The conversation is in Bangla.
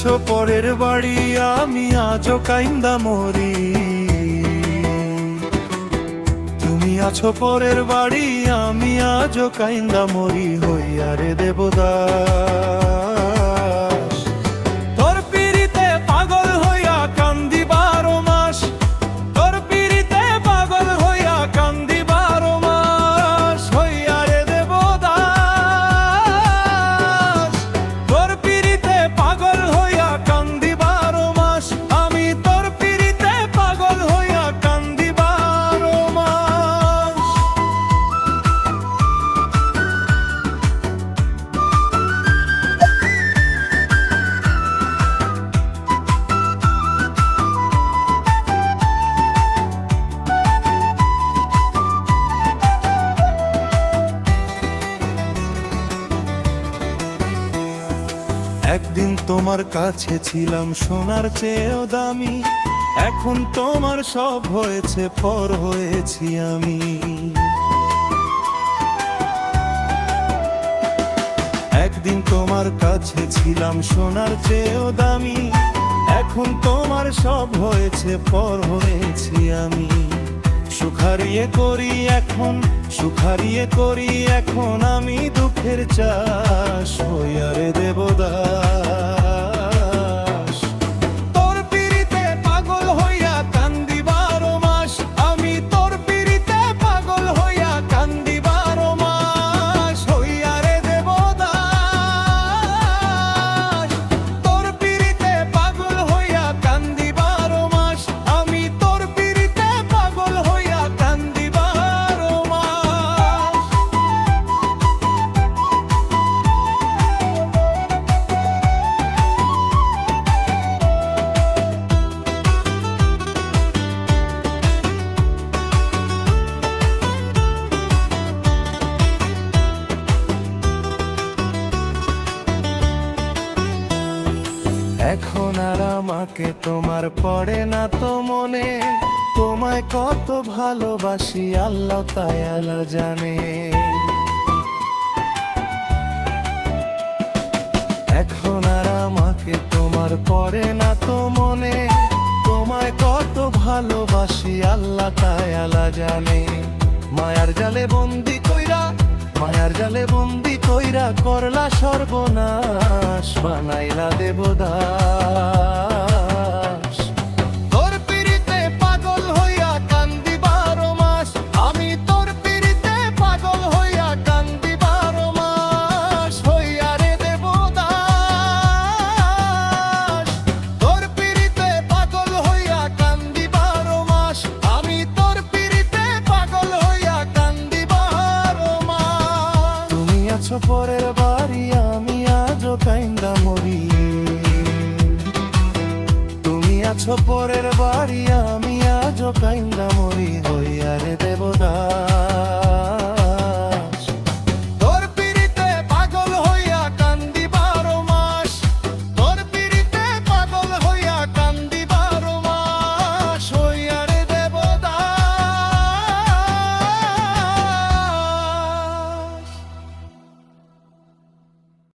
আছো পরের বাড়ি, আমি আজও কাইন্দা মরি। তুমি আছো পরের বাড়ি, আমি আজও কাইন্দা মরি হইয়া রে দেবদাস। তোর পিরিতে পাগল হইয়া কান্দি 12 মাস, তোর পিরিতে পাগল হইয়া কান্দি 12 মাস হইয়া রে দেবদাস। তোর পিরিতে পাগল হইয়া কান্দি 12 মাস, আমি তোর পিরিতে পাগল হইয়া কান্দি 12 মাস। একদিন তোমার কাছে ছিলাম সোনার চেয়েও দামি, এখন তোমার সব হয়েছে পর হয়েছি আমি। একদিন তোমার কাছে ছিলাম সোনার চেয়েও দামি, এখন তোমার সব হয়েছে পর হয়েছি আমি। সুখারিয়ে করি এখন, সুখারিয়ে করি এখন আমি দুঃখের চাষ হইয়া রে দেবদাস। তোর পিরিতে পাগল হইয়া কান্দি 12 মাস, আমি তোর পিরিতে পাগল হইয়া কান্দি 12 মাস হইয়া রে দেবদাস। তোর পিরিতে পাগল হইয়া কান্দি 12 মাস, আমি তোর পিরিতে পাগল হইয়া কান্দি 12 মাস। এখন আর আমাকে তোমার পড়ে না তো মনে, তোমায় কত ভালোবাসি আল্লাহ তাআলা জানে। এখন আর আমাকে তোমার পড়ে না তো মনে, তোমায় কত ভালোবাসি আল্লাহ তাআলা জানে। মায়ার জালে বন্দি কইরা, মায়ার জালে বন্দি কইরা করলা সর্বনাশ বানাইলা দেবদাস। তোর পিরিতে পাগল হইয়া কান্দি 12 মাস, আমি তোর পিরিতে পাগল হইয়া কান্দি 12 মাস হইয়া রে দেবদাস। তোর পিরিতে পাগল হইয়া কান্দি 12 মাস, আমি তোর পিরিতে পাগল হইয়া কান্দি 12 মাস। তুমি আছো পরের বাড়ি, আমি আজও কাইন্দা মরি। তুমি আছো পরের বাড়ি, আমি আজও কাইন্দা মরি হইয়া রে দেবদাস।